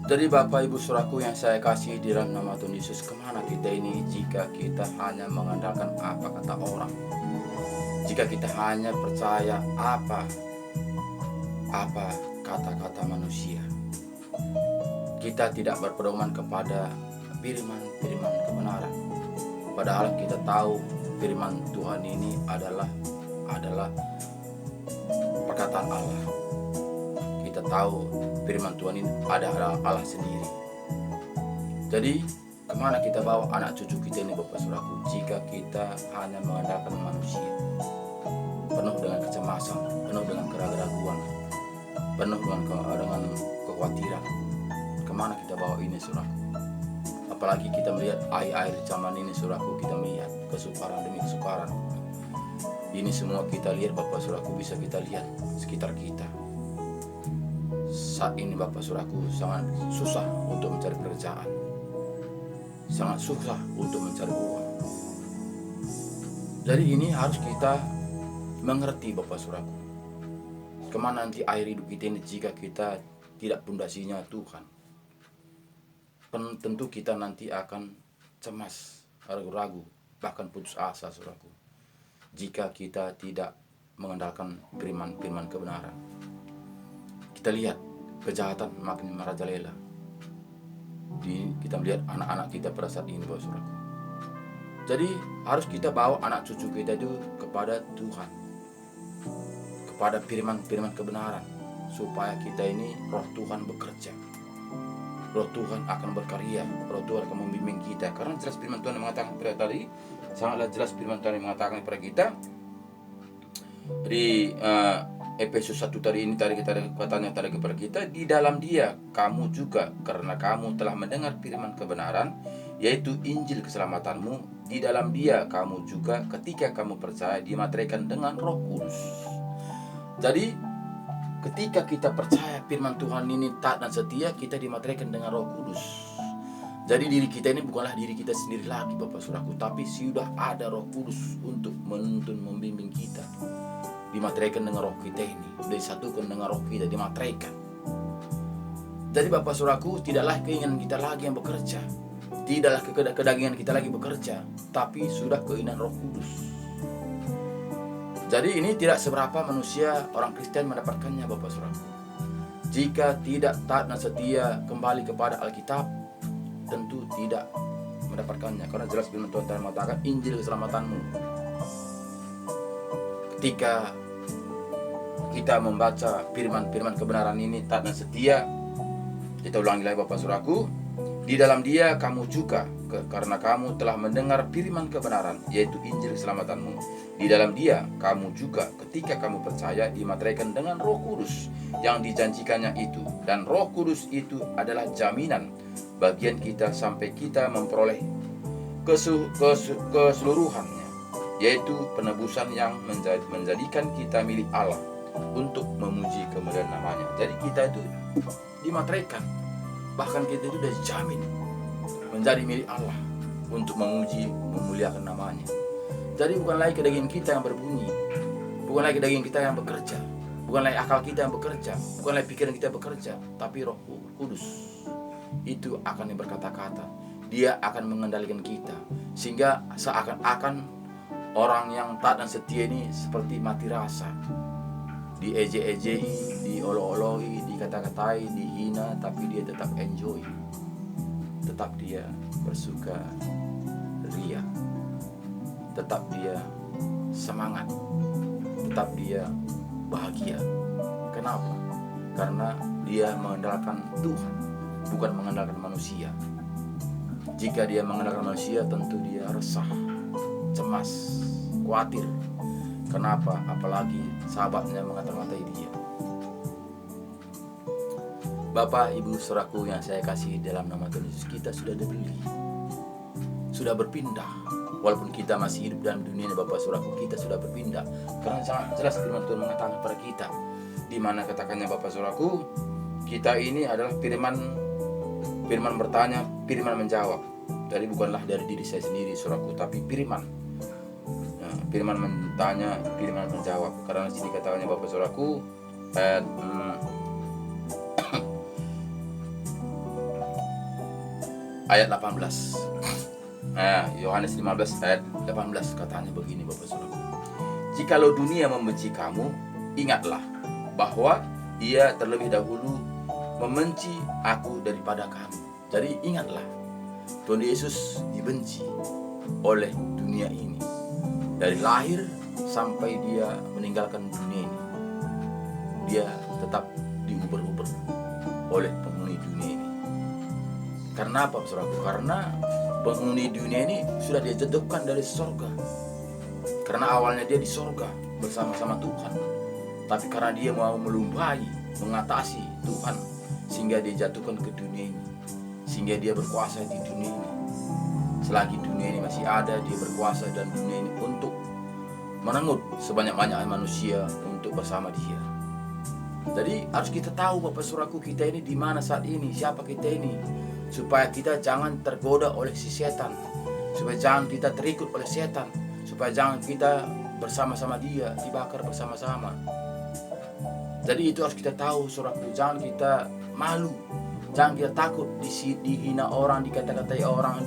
Jadi Bapak Ibu Saudaraku yang saya kasih di dalam nama Tuhan Yesus, kemana kita ini jika kita hanya mengandalkan apa kata orang? Jika kita hanya percaya apa kata-kata manusia, kita tidak berpedoman kepada firman kebenaran. Padahal kita tahu firman Tuhan ini adalah perkataan Allah. Kita tahu firman Tuhan ini adalah Allah sendiri. Jadi kemana kita bawa anak cucu kita ini Bapak Saudaraku jika kita hanya mengandalkan manusia? Penuh dengan kecemasan, penuh dengan keraguan, penuh dengan kekhawatiran. Kemana kita bawa ini Saudaraku? Apalagi kita melihat air zaman ini Saudaraku, kita melihat kesukaran demi kesukaran. Ini semua kita lihat Bapak Saudaraku, bisa kita lihat sekitar kita. Saat ini Bapak Saudaraku sangat susah untuk mencari pekerjaan, sangat susah untuk mencari uang. Jadi ini harus kita mengerti Bapak Saudaraku, kemana nanti air hidup kita ini jika kita tidak pondasinya Tuhan. Tentu kita nanti akan cemas, ragu-ragu, bahkan putus asa Saudaraku, jika kita tidak mengandalkan firman kebenaran. Kita lihat kejahatan makin merajalela. Kita melihat anak-anak kita pada saat ini Bapak Saudaraku. Jadi harus kita bawa anak cucu kita itu kepada Tuhan, kepada firman kebenaran, supaya kita ini roh Tuhan bekerja, roh Tuhan akan berkarya, roh Tuhan akan membimbing kita. Karena jelas firman Tuhan yang mengatakan kepada tadi, sangatlah jelas firman Tuhan yang mengatakan kepada kita di Efesus 1 tadi katanya tadi kepada kita, di dalam Dia kamu juga, karena kamu telah mendengar firman kebenaran, yaitu Injil keselamatanmu, di dalam Dia kamu juga ketika kamu percaya dimateraikan dengan Roh Kudus. Jadi ketika kita percaya firman Tuhan ini taat dan setia, kita dimateraikan dengan Roh Kudus. Jadi diri kita ini bukanlah diri kita sendiri lagi Bapak Saudaraku, tapi sudah ada Roh Kudus untuk menuntun membimbing kita. Dimateraikan dengan roh kita ini, disatukan dengan roh kita, dimateraikan. Jadi Bapak Saudaraku, tidaklah keinginan kita lagi yang bekerja, tidaklah kedagingan kita lagi bekerja, tapi sudah keinginan Roh Kudus. Jadi ini tidak seberapa manusia orang Kristen mendapatkannya Bapak Saudaraku. Jika tidak taat dan setia kembali kepada Alkitab, tentu tidak mendapatkannya. Karena jelas firman Tuhan mengatakan Injil keselamatanmu. Ketika kita membaca firman kebenaran ini taat dan setia, kita ulangi lagi Bapak Saudaraku, di dalam Dia kamu juga, karena kamu telah mendengar firman kebenaran, yaitu Injil keselamatanmu. Di dalam Dia kamu juga ketika kamu percaya dimateraikan dengan Roh Kudus yang dijanjikannya itu, dan Roh Kudus itu adalah jaminan bagian kita sampai kita memperoleh keseluruhannya, yaitu penebusan yang menjadikan kita milik Allah untuk memuji kemuliaan namanya. Jadi kita itu dimateraikan, bahkan kita itu sudah dijamin menjadi milik Allah untuk memuji memuliakan namanya. Jadi bukan lagi kedagingan kita yang berbunyi, bukan lagi kedagingan kita yang bekerja, bukan lagi akal kita yang bekerja, bukan lagi pikiran kita bekerja, tapi Roh Kudus itu akan yang berkata-kata. Dia akan mengendalikan kita, sehingga seakan-akan orang yang taat dan setia ini seperti mati rasa, diejek-ejei, diolok-oloki, dikata-katai, dihina, tapi dia tetap enjoy, tetap dia bersuka ria, tetap dia semangat, tetap dia bahagia. Kenapa? Karena dia mengandalkan Tuhan, bukan mengandalkan manusia. Jika dia mengandalkan manusia, tentu dia resah, cemas, khawatir. Kenapa? Apalagi sahabatnya mengata-ngatai dia. Bapak, Ibu, Saudaraku yang saya kasih dalam nama Tuhan Yesus, kita sudah dibeli, sudah berpindah. Walaupun kita masih hidup dalam dunia ini Bapak Saudaraku, kita sudah berpindah. Karena sangat jelas firman Tuhan mengatakan kepada kita, di mana katakannya Bapak Saudaraku, kita ini adalah firman bertanya, firman menjawab. Jadi bukanlah dari diri saya sendiri Saudaraku, tapi firman. Firman bertanya, firman menjawab. Karena di sini katakannya Bapak Saudaraku, ayat ayat 18. Nah, Yohanes 15 ayat 18 katanya begini Bapak Saudara. Jikalau dunia membenci kamu, ingatlah bahwa ia terlebih dahulu membenci aku daripada kamu. Jadi ingatlah, Tuhan Yesus dibenci oleh dunia ini. Dari lahir sampai dia meninggalkan dunia ini, dia tetap diuber-uber oleh penghuni dunia ini. Karena apa, saudaraku? Karena penghuni dunia ini sudah dia jatuhkan dari sorga. Karena awalnya dia di sorga bersama-sama Tuhan, tapi karena dia mau melumpai, mengatasi Tuhan, sehingga dia jatuhkan ke dunia ini, sehingga dia berkuasa di dunia ini. Selagi dunia ini masih ada, dia berkuasa dan dunia ini untuk menengut sebanyak-banyaknya manusia untuk bersama dia. Jadi harus kita tahu Bapak Saudaraku, kita ini di mana saat ini, siapa kita ini, supaya kita jangan tergoda oleh si setan, supaya jangan kita terikut oleh setan, supaya jangan kita bersama-sama dia dibakar bersama-sama. Jadi itu harus kita tahu Saudaraku, jangan kita malu, jangan kita takut dihina orang, dikata-katai orang,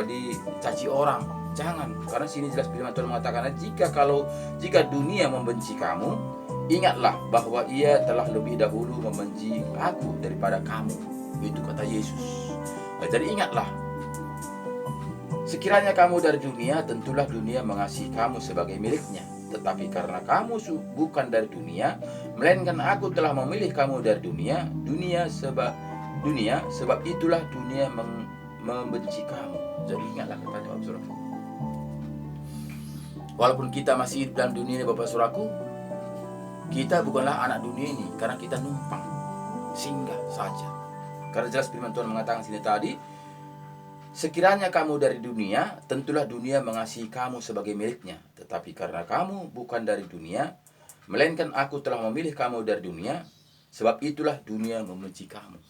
dicaci orang. Jangan, karena sini jelas firman Tuhan mengatakan, jika dunia membenci kamu, ingatlah bahwa ia telah lebih dahulu membenci aku daripada kamu. Itu kata Yesus. Nah, jadi ingatlah, sekiranya kamu dari dunia, tentulah dunia mengasihi kamu sebagai miliknya. Tetapi karena kamu bukan dari dunia, melainkan aku telah memilih kamu dari dunia sebab itulah dunia membenci kamu. Jadi ingatlah katanya Bapak Saudaraku. Walaupun kita masih hidup dalam dunia ini Bapak Saudaraku, kita bukanlah anak dunia ini, karena kita numpang, singgah saja. Karena jelas firman Tuhan mengatakan sini tadi, sekiranya kamu dari dunia, tentulah dunia mengasihi kamu sebagai miliknya. Tetapi karena kamu bukan dari dunia, melainkan aku telah memilih kamu dari dunia, sebab itulah dunia membenci kamu.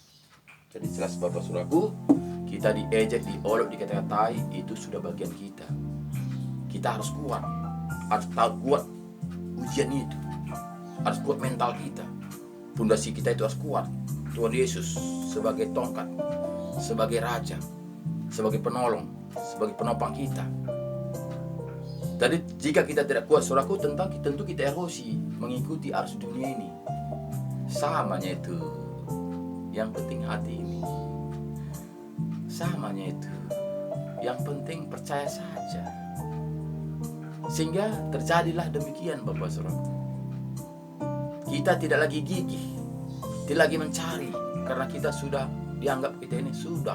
Jadi jelas Bapak Saudaraku, kita diejek, diolok, dikata-katai, itu sudah bagian kita. Kita harus kuat, harus tahu kuat ujian itu, harus kuat mental kita, pondasi kita itu harus kuat. Tuhan Yesus sebagai tongkat, sebagai raja, sebagai penolong, sebagai penopang kita. Jadi jika kita tidak kuat Saudaraku, tentu kita erosi mengikuti arus dunia ini. Samanya itu, yang penting hati ini. Samanya itu, yang penting percaya saja. Sehingga terjadilah demikian Bapak Saudaraku. Kita tidak lagi gigih, tidak lagi mencari, karena kita sudah dianggap kita ini sudah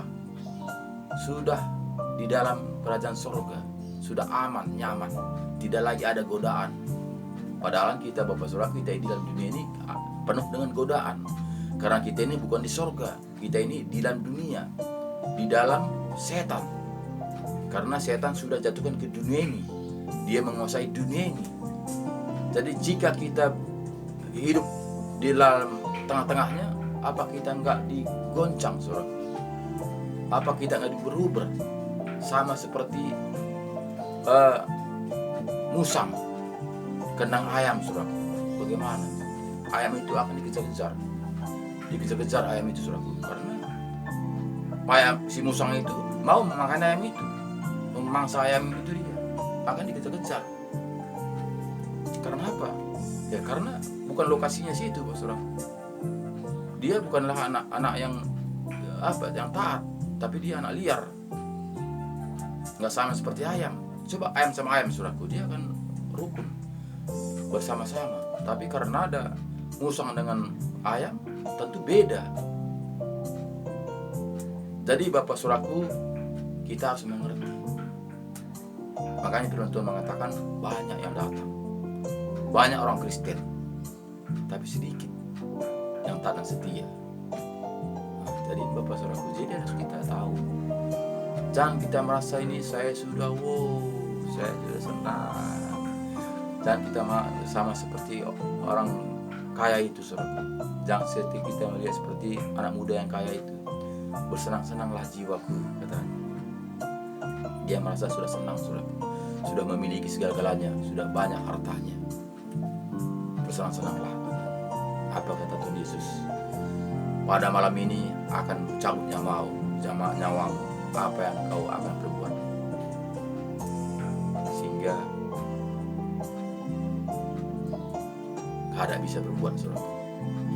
di dalam kerajaan surga, sudah aman, nyaman, tidak lagi ada godaan. Padahal kita Bapak Saudaraku, kita di dalam dunia ini penuh dengan godaan, karena kita ini bukan di surga, kita ini di dalam dunia, di dalam setan. Karena setan sudah jatuhkan ke dunia ini, dia menguasai dunia ini. Jadi jika kita hidup di dalam tengah-tengahnya, apa kita enggak digoncang Saudara? Apa kita enggak diberubah? Sama seperti musang kandang ayam Saudara. Bagaimana? Ayam itu akan dikejar-kejar ayam itu Saudara. Karena si musang itu mau memakan ayam itu, memangsa ayam itu, dia akan dikejar-kejar. Karena apa? Ya karena bukan lokasinya situ, Saudara. Dia bukanlah anak yang yang taat, tapi dia anak liar. Nggak sama seperti ayam. Coba ayam sama ayam, Saudaraku, dia akan rukun bersama-sama. Tapi karena ada musang dengan ayam, tentu beda. Jadi Bapak Saudaraku, kita harus mengerti. Makanya firman Tuhan mengatakan banyak yang datang, banyak orang Kristen, tapi sedikit yang taat dan setia. Jadi Bapak Saudaraku, jadi harus kita tahu. Jangan kita merasa ini saya sudah saya sudah senang. Jangan kita sama seperti orang kaya itu, Saudaraku. Jangan seperti kita melihat seperti anak muda yang kaya itu. Bersenang-senanglah jiwaku, katanya. Dia merasa sudah senang, Saudaraku. Sudah memiliki segala-galanya, sudah banyak hartanya. Bersenang-senanglah. Apa kata Tuhan Yesus? pada malam ini akan cabut nyawamu, apa yang kau akan perbuat. Sehingga kada bisa berbuat saudara.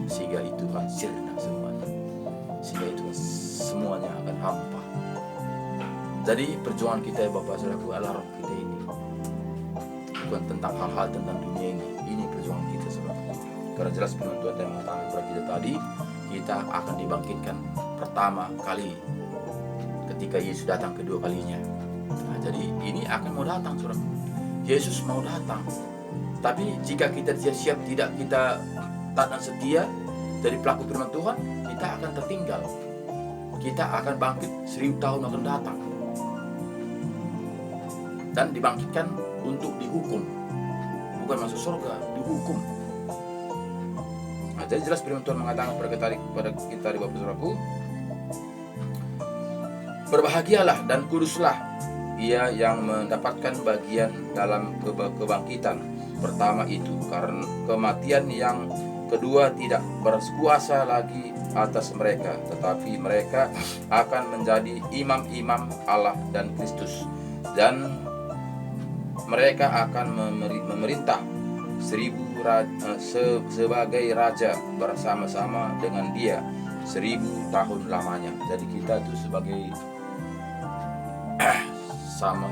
Sehingga itu akan sirna semuanya. Sehingga itu semuanya akan hampa. Jadi perjuangan kita ya Bapak Saudaraku adalah roh kita ini. Bukan tentang hal-hal tentang dunia ini. Ini perjuangan kita saudara. Karena jelas firman Tuhan yang mengatakan kepada kita tadi, kita akan dibangkitkan pertama kali ketika Yesus datang kedua kalinya. Nah, jadi ini akan mau datang saudara. Yesus mau datang. Tapi jika kita siap tidak kita taat dan setia dari pelaku firman Tuhan, kita akan tertinggal. Kita akan bangkit 1000 tahun akan datang. Dan dibangkitkan untuk dihukum. Bukan masuk surga, dihukum. Nah, jadi jelas firman Tuhan mengatakan kepada kita di Bapak Saudaraku, berbahagialah dan kuduslah ia yang mendapatkan bagian dalam kebangkitan pertama itu, karena kematian yang kedua tidak berkuasa lagi atas mereka, tetapi mereka akan menjadi imam-imam Allah dan Kristus, dan mereka akan memerintah 1000 sebagai raja bersama-sama dengan dia 1000 tahun lamanya. Jadi kita itu sebagai sama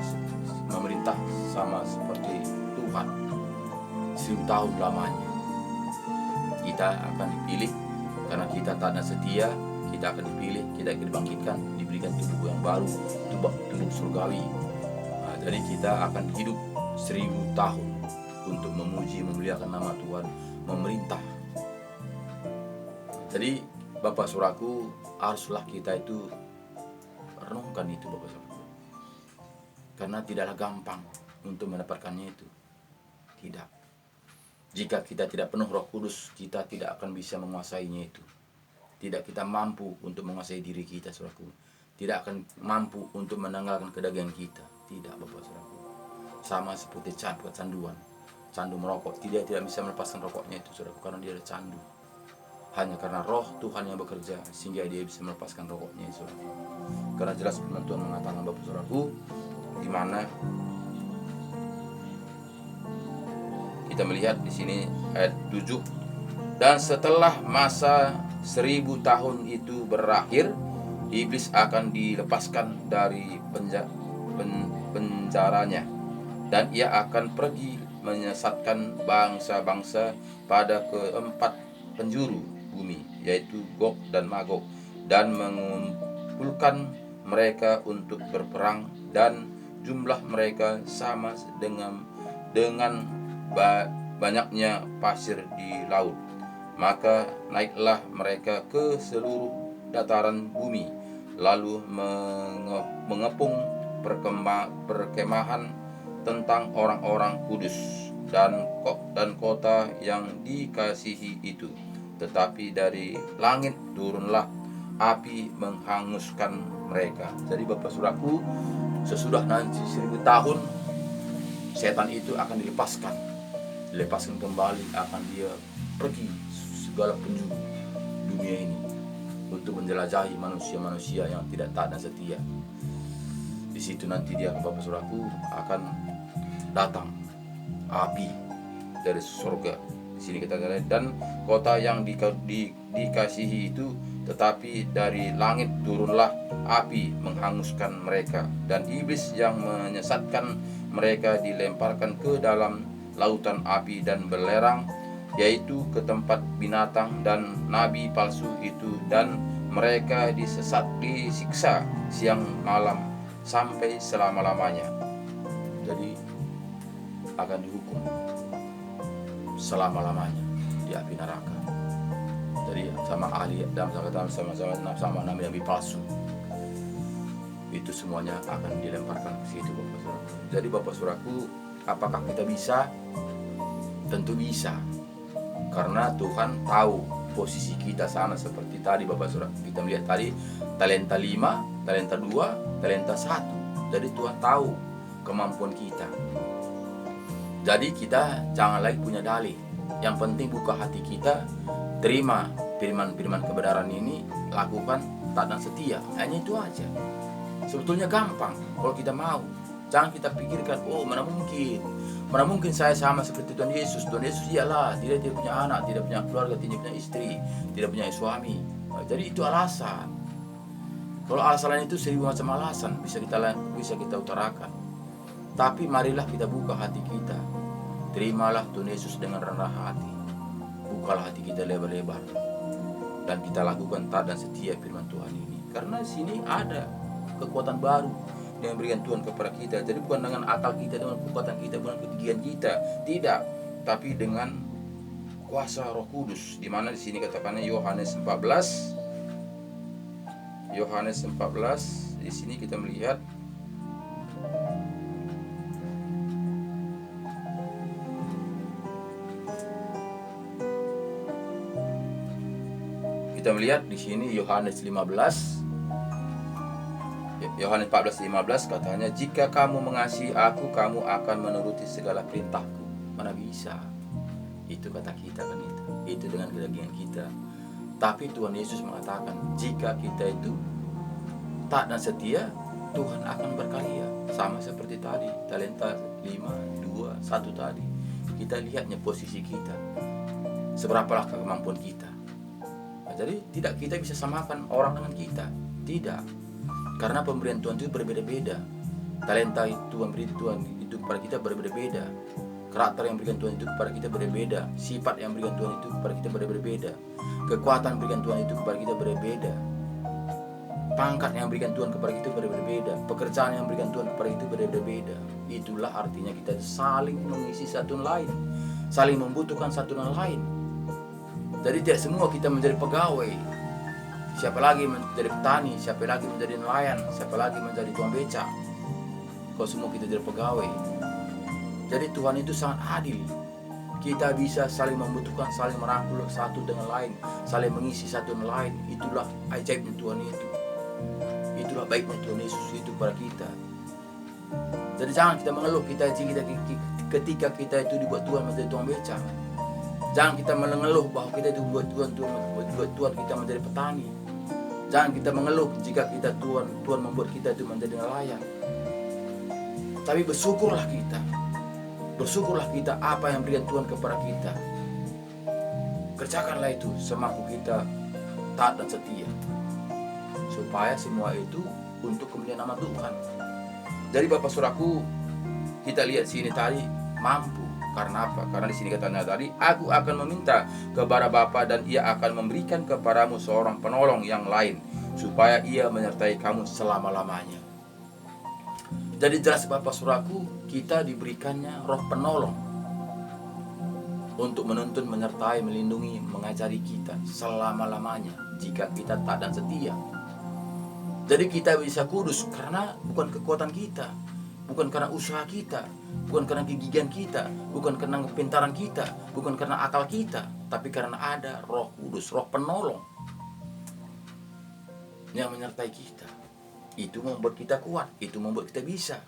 memerintah sama seperti Tuhan 1000 tahun lamanya. Kita akan dipilih karena kita taat dan setia. Kita akan dipilih, kita akan dibangkitkan, diberikan tubuh yang baru, tubuh surgawi. Nah, jadi kita akan hidup 1000 tahun untuk memuji, memuliakan nama Tuhan, memerintah. Jadi Bapak Saudaraku, haruslah kita itu renungkan itu Bapak Saudaraku. Karena tidaklah gampang untuk mendapatkannya itu. Tidak. Jika kita tidak penuh Roh Kudus, kita tidak akan bisa menguasainya itu. Tidak kita mampu untuk menguasai diri kita, saudaraku. Tidak akan mampu untuk menanggalkan kedagingan kita. Tidak, Bapak Saudaraku. Sama seperti kecanduan. Candu merokok, tidak bisa melepaskan rokoknya itu, saudaraku, karena dia ada candu. Hanya karena roh Tuhan yang bekerja sehingga dia bisa melepaskan rokoknya, saudaraku. Karena jelas firman Tuhan mengatakan, Bapak Saudaraku, di mana kita melihat di sini ayat 7, dan setelah masa 1000 tahun itu berakhir, iblis akan dilepaskan dari penjaranya, dan ia akan pergi menyesatkan bangsa-bangsa pada keempat penjuru bumi, yaitu Gog dan Magog, dan mengumpulkan mereka untuk berperang, dan jumlah mereka sama dengan banyaknya pasir di laut. Maka naiklah mereka ke seluruh dataran bumi, lalu mengepung perkemahan tentang orang-orang kudus dan kota yang dikasihi itu. Tetapi dari langit turunlah api menghanguskan mereka. Jadi Bapak Saudaraku, sesudah nanti 1000 tahun, setan itu akan dilepaskan kembali, akan dia pergi segala penjuru dunia ini untuk menjelajahi manusia-manusia yang tidak taat dan setia. Di situ nanti dia, Bapak Saudaraku, akan datang api dari surga. Di sini kita lihat, dan kota yang dikasihi itu, tetapi dari langit turunlah api menghanguskan mereka, dan iblis yang menyesatkan mereka dilemparkan ke dalam lautan api dan belerang, yaitu ke tempat binatang dan nabi palsu itu, dan mereka disiksa siang malam sampai selama-lamanya. Jadi akan dihukum selama-lamanya di api neraka. Jadi sama ahli dalam sama nabi palsu, itu semuanya akan dilemparkan ke situ, Bapak Saudaraku. Jadi Bapak Saudaraku, apakah kita bisa? Tentu bisa. Karena Tuhan tahu posisi kita sana seperti tadi Bapak Saudaraku. Kita melihat tadi talenta 5, talenta 2, talenta 1. Jadi Tuhan tahu kemampuan kita. Jadi kita jangan lagi punya dalih. Yang penting buka hati kita, terima firman-firman kebenaran ini, lakukan, taat dan setia. Hanya itu aja. Sebetulnya gampang kalau kita mau. Jangan kita pikirkan, oh mana mungkin saya sama seperti Tuhan Yesus. Tuhan Yesus iyalah, dia tidak punya anak, tidak punya keluarga, tidak punya istri, tidak punya suami. Jadi itu alasan. Kalau alasan itu 1000 macam alasan bisa kita utarakan. Tapi marilah kita buka hati kita. Terimalah Tuhan Yesus dengan rendah hati. Bukalah hati kita lebar-lebar. Dan kita lakukan taat dan setia firman Tuhan ini. Karena di sini ada kekuatan baru yang berikan Tuhan kepada kita. Jadi bukan dengan akal kita, dengan kekuatan kita, bukan ketinggian kita, tidak, tapi dengan kuasa Roh Kudus. Di mana di sini katakannya Yohanes 14 di sini kita melihat di sini Yohanes 14:15 katanya, jika kamu mengasihi aku, kamu akan menuruti segala perintahku. Mana bisa? Itu kata kita kan itu dengan kedagingan kita. Tapi Tuhan Yesus mengatakan, jika kita itu taat dan setia, Tuhan akan berkarya. Sama seperti tadi, talenta 5, 2, 1 tadi. Kita lihatnya posisi kita, seberapakah kemampuan kita. Jadi tidak kita bisa samakan orang dengan kita. Tidak. Karena pemberian Tuhan itu berbeda-beda. Talenta itu memberi Tuhan itu kepada kita berbeda-beda. Karakter yang berikan Tuhan itu kepada kita berbeda. Sifat yang berikan Tuhan itu kepada kita berbeda-beda. Kekuatan yang berikan Tuhan itu kepada kita berbeda. Pangkat yang berikan Tuhan kepada kita berbeda-beda. Pekerjaan yang berikan Tuhan kepada kita berbeda-beda. Itulah artinya kita saling mengisi satu lain, saling membutuhkan satu dan lain. Jadi tidak semua kita menjadi pegawai. Siapa lagi menjadi petani, siapa lagi menjadi nelayan, siapa lagi menjadi tukang beca. Kalau semua kita jadi pegawai. Jadi Tuhan itu sangat adil. Kita bisa saling membutuhkan, saling merangkul satu dengan lain, saling mengisi satu dengan lain. Itulah ajaibnya Tuhan itu. Itulah baiknya Tuhan Yesus itu pada kita. Jadi jangan kita mengeluh ketika kita itu dibuat Tuhan menjadi tukang beca. Jangan kita mengeluh bahwa kita itu buat Tuhan kita menjadi petani. Jangan kita mengeluh jika Tuhan membuat kita itu menjadi nelayan. Tapi bersyukurlah kita apa yang berikan Tuhan kepada kita. Kerjakanlah itu semampu kita, taat dan setia, supaya semua itu untuk kemuliaan nama Tuhan. Jadi Bapak Saudaraku, kita lihat sini tadi mampu. Karena apa? Karena di sini katanya tadi, aku akan meminta kepada Bapa dan Ia akan memberikan kepadamu seorang penolong yang lain, supaya Ia menyertai kamu selama-lamanya. Jadi jelas Bapak Saudaraku, kita diberikannya Roh Penolong untuk menuntun, menyertai, melindungi, mengajari kita selama-lamanya jika kita taat dan setia. Jadi kita bisa kudus karena bukan kekuatan kita, bukan karena usaha kita, bukan karena kegigihan kita, bukan karena kepintaran kita, bukan karena akal kita, tapi karena ada Roh Kudus, Roh Penolong yang menyertai kita. Itu membuat kita kuat, itu membuat kita bisa.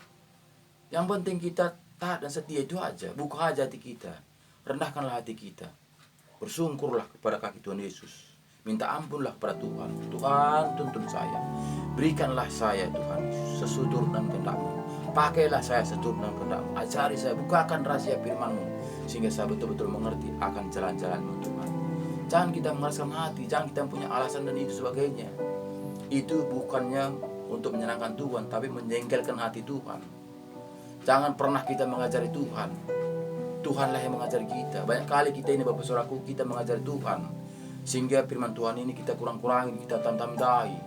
Yang penting kita taat dan setia, itu aja. Buka aja hati kita, rendahkanlah hati kita, bersungkurlah kepada kaki Tuhan Yesus, minta ampunlah kepada Tuhan. Tuhan, tuntun saya, berikanlah saya Tuhan sesutur dan kehendak-Mu. Pakailah saya seturut dengan kehendak-Mu. Ajari saya, bukakan rahasia firman-Mu, sehingga saya betul-betul mengerti akan jalan-jalan-Mu Tuhan. Jangan kita mengeraskan hati, jangan kita punya alasan dan itu sebagainya. Itu bukannya untuk menyenangkan Tuhan, tapi menjengkelkan hati Tuhan. Jangan pernah kita mengajari Tuhan. Tuhanlah yang mengajari kita. Banyak kali kita ini Bapak Saudaraku, kita mengajari Tuhan, sehingga firman Tuhan ini kita kurang-kurangin, kita tambah-tambahi.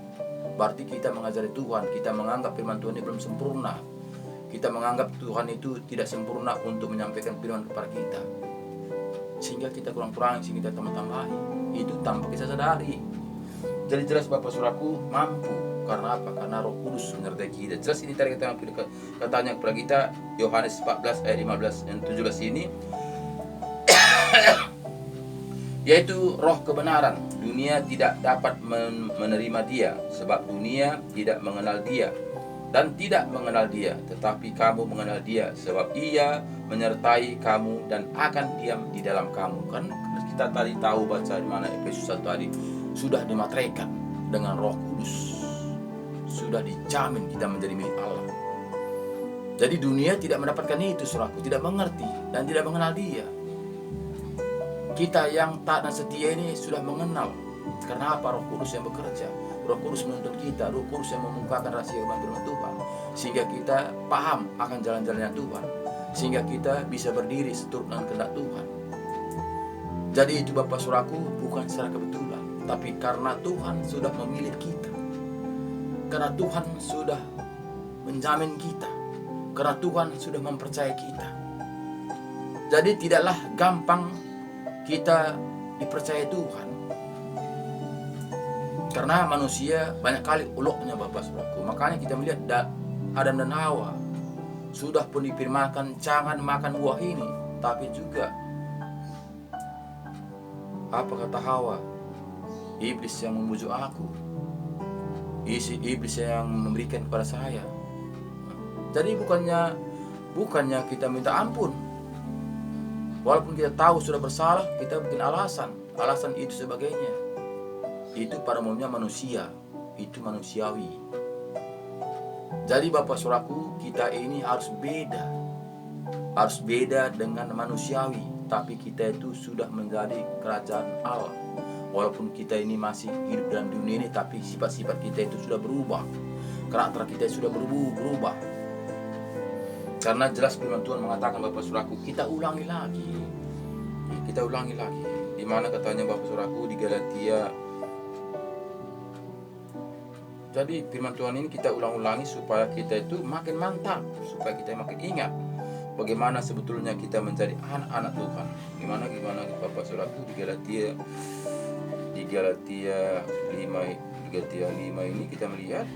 Berarti kita mengajari Tuhan, kita menganggap firman Tuhan ini belum sempurna. Kita menganggap Tuhan itu tidak sempurna untuk menyampaikan firman kepada kita, sehingga kita kurang-kurangin, sehingga kita tambah-tambahi. Itu tanpa kita sadari. Jadi jelas Bapak Saudaraku mampu. Karena apa? Karena Roh Kudus menyertai kita. Jelas ini tadi katanya kepada kita, Yohanes 14 ayat 15 dan 17 ini, yaitu roh kebenaran. Dunia tidak dapat menerima dia, sebab dunia tidak mengenal dia dan tidak mengenal dia. Tetapi kamu mengenal dia, sebab ia menyertai kamu dan akan diam di dalam kamu. Kan kita tadi tahu baca di mana Efesus 1 tadi, sudah dimateraikan dengan Roh Kudus. Sudah dijamin kita menjadi milik Allah. Jadi dunia tidak mendapatkan itu, saudaraku, tidak mengerti dan tidak mengenal Dia. Kita yang taat dan setia ini sudah mengenal. Karena apa? Roh Kudus yang bekerja. Roh Kudus menuntun kita, Roh Kudus yang membukakan rahasia firman Tuhan, sehingga kita paham akan jalan-jalannya Tuhan, sehingga kita bisa berdiri seturut dengan kehendak Tuhan. Jadi itu Bapak Saudaraku, bukan secara kebetulan, tapi karena Tuhan sudah memilih kita, karena Tuhan sudah menjamin kita, karena Tuhan sudah mempercayai kita. Jadi tidaklah gampang kita dipercaya Tuhan, karena manusia banyak kali uloknya Bapak Saudaraku. Makanya kita melihat Adam dan Hawa sudah pun difirmankan jangan makan buah ini, tapi juga apa kata Hawa? Iblis yang membujuk aku, iblis yang memberikan kepada saya. Jadi bukannya kita minta ampun. Walaupun kita tahu sudah bersalah, kita bikin alasan itu sebagainya. Itu pada umumnya manusia, itu manusiawi. Jadi Bapak Saudaraku, kita ini harus beda dengan manusiawi. Tapi kita itu sudah menjadi kerajaan Allah. Walaupun kita ini masih hidup dalam dunia ini, tapi sifat-sifat kita itu sudah berubah, karakter kita sudah berubah. Karena jelas firman Tuhan mengatakan Bapak Saudaraku, kita ulangi lagi. Di mana katanya Bapak Saudaraku di Galatia. Jadi firman Tuhan ini kita ulang-ulangi supaya kita itu makin mantap, supaya kita makin ingat bagaimana sebetulnya kita menjadi anak-anak Tuhan. Gimana Bapak Saudaraku di Galatia 5 ini kita melihat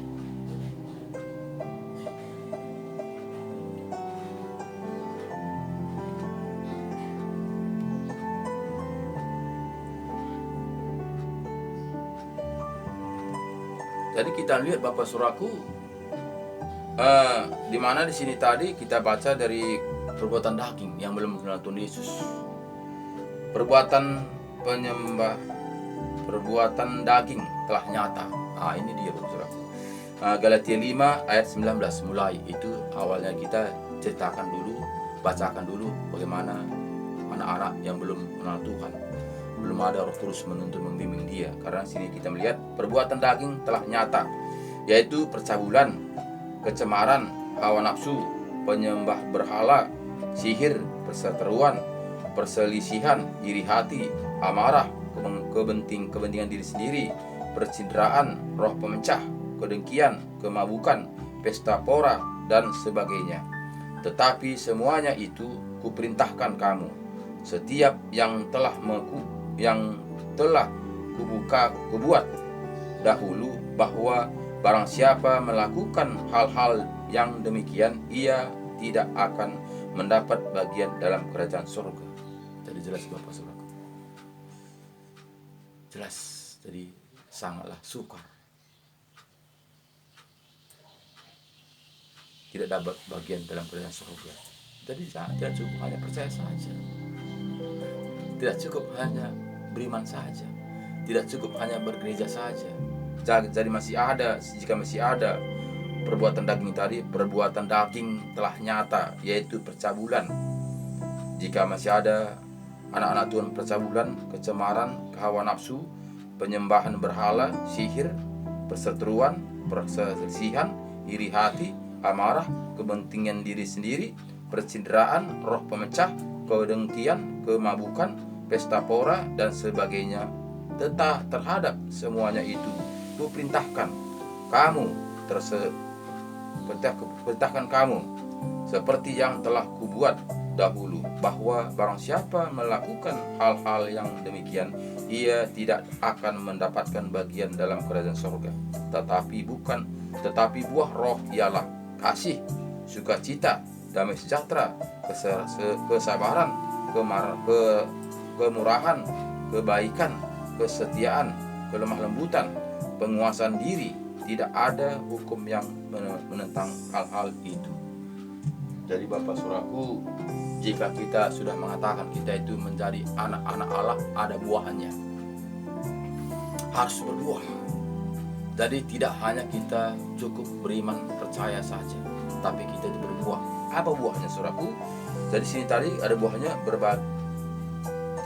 Jadi kita lihat Bapak Saudaraku, di mana di sini tadi kita baca dari perbuatan daging yang belum mengenal Tuhan Yesus, perbuatan daging telah nyata. Ini dia Bapak Saudaraku. Galatia 5 ayat 19 mulai itu awalnya kita bacakan dulu bagaimana anak-anak yang belum mengenal Tuhan, belum ada Roh Kudus menuntun membimbing dia. Karena sini kita melihat perbuatan daging telah nyata, yaitu percabulan, kecemaran, hawa nafsu, penyembah berhala, sihir, perseteruan, perselisihan, iri hati, amarah, kepentingan diri sendiri, percinderaan, roh pemecah, kedengkian, kemabukan, pesta pora, dan sebagainya. Tetapi semuanya itu kuperintahkan kamu, setiap yang telah kubuat dahulu, bahwa barang siapa melakukan hal-hal yang demikian, ia tidak akan mendapat bagian dalam kerajaan surga. Jadi jelas Bapak Saudara, jelas. Jadi sangatlah sukar, tidak dapat bagian dalam kerajaan surga. Jadi tidak cukup hanya percaya saja, tidak cukup hanya beriman saja, tidak cukup hanya bergereja saja. Jadi jika masih ada perbuatan daging tadi, perbuatan daging telah nyata, yaitu percabulan. Jika masih ada anak-anak Tuhan percabulan, kecemaran, hawa nafsu, penyembahan berhala, sihir, perseteruan, perselisihan, iri hati, amarah, kepentingan diri sendiri, percinderaan, roh pemecah, kedengkian, kemabukan, pesta pora, dan sebagainya. Terhadap semuanya itu kuperintahkan kamu seperti yang telah kubuat dahulu, bahwa barang siapa melakukan hal-hal yang demikian, ia tidak akan mendapatkan bagian dalam kerajaan surga. Tetapi buah roh ialah kasih, sukacita, damai sejahtera, kesabaran, kemurahan, kebaikan, kesetiaan, kelemah lembutan, penguasaan diri. Tidak ada hukum yang menentang hal-hal itu. Jadi Bapak Saudaraku, jika kita sudah mengatakan kita itu menjadi anak-anak Allah, ada buahnya, harus berbuah. Jadi tidak hanya kita cukup beriman percaya saja, tapi kita itu berbuah. Apa buahnya Saudaraku? Jadi sini tadi ada buahnya berbagai,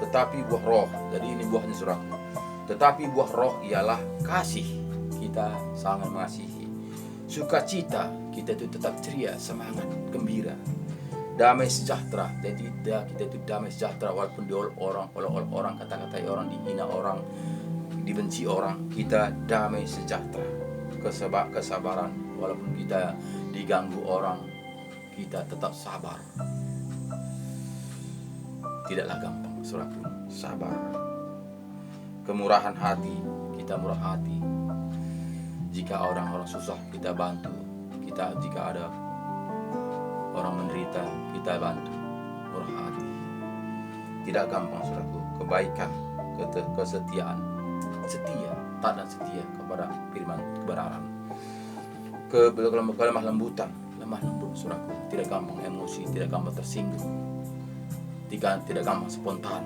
tetapi buah roh. Jadi ini buahnya Saudaraku. Tetapi buah roh ialah kasih, kita sangat mengasihi. Sukacita, kita itu tetap ceria, semangat, gembira. Damai sejahtera, jadi kita itu damai sejahtera walaupun oleh orang kata-katai orang, dihina orang, dibenci orang, kita damai sejahtera. Kesabaran, walaupun kita diganggu orang, kita tetap sabar. Tidaklah gampang, Saudaraku, sabar. Kemurahan hati, kita murah hati. Jika orang-orang susah, kita bantu. Jika ada orang menderita, kita bantu. Murah hati. Tidak gampang, Saudaraku. Kebaikan, kesetiaan, setia, taat dan setia kepada firman kebenaran. Kelemah lembutan, lemah lembut, Saudaraku. Tidak gampang emosi, tidak gampang tersinggung, tidak gampang spontan.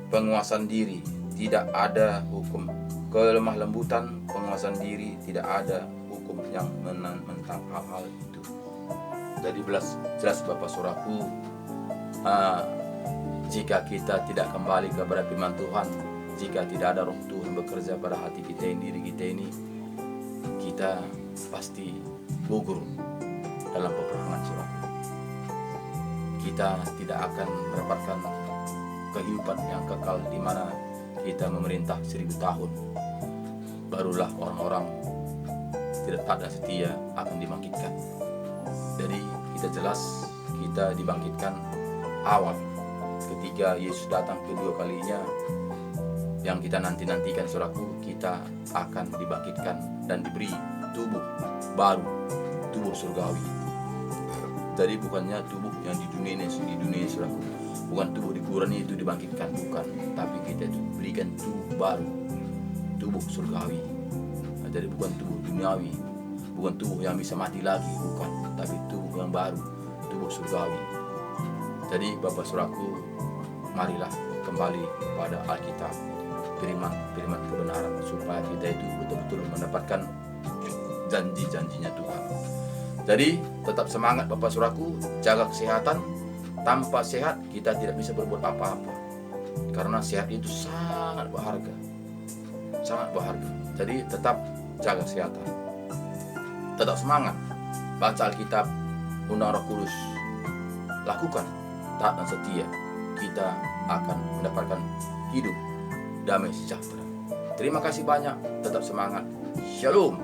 Penguasaan diri, tidak ada hukum. Kelemah lembutan, penguasaan diri, tidak ada hukum yang menentang hal-hal itu. Jadi jelas Bapak Saudaraku, jika kita tidak kembali kepada firman Tuhan, jika tidak ada roh Tuhan bekerja pada hati kita ini, diri kita ini, kita pasti gugur dalam peperangan, Saudaraku. Kita tidak akan mendapatkan kehidupan yang kekal di mana kita memerintah 1000 tahun. Barulah orang-orang tidak taat dan setia akan dibangkitkan. Jadi kita jelas kita dibangkitkan awal ketika Yesus datang kedua kalinya. Yang kita nantikan, Saudaraku, kita akan dibangkitkan dan diberi tubuh baru, tubuh surgawi. Jadi bukannya tubuh yang di dunia ini, Saudaraku, bukan tubuh di kuburan itu dibangkitkan, bukan, tapi kita diberikan tubuh baru, tubuh surgawi. Jadi bukan tubuh duniawi, bukan tubuh yang bisa mati lagi, bukan, tapi tubuh yang baru, tubuh surgawi. Jadi Bapak Saudaraku, marilah kembali kepada Alkitab, firman kebenaran, supaya kita itu betul-betul mendapatkan janji-janjinya Tuhan. Jadi tetap semangat Bapak Saudaraku, jaga kesehatan. Tanpa sehat kita tidak bisa berbuat apa-apa, karena sehat itu sangat berharga, sangat berharga. Jadi tetap jaga kesehatan, tetap semangat, baca Alkitab, undang Roh Kudus, lakukan taat dan setia. Kita akan mendapatkan hidup damai sejahtera. Terima kasih banyak, tetap semangat. Shalom.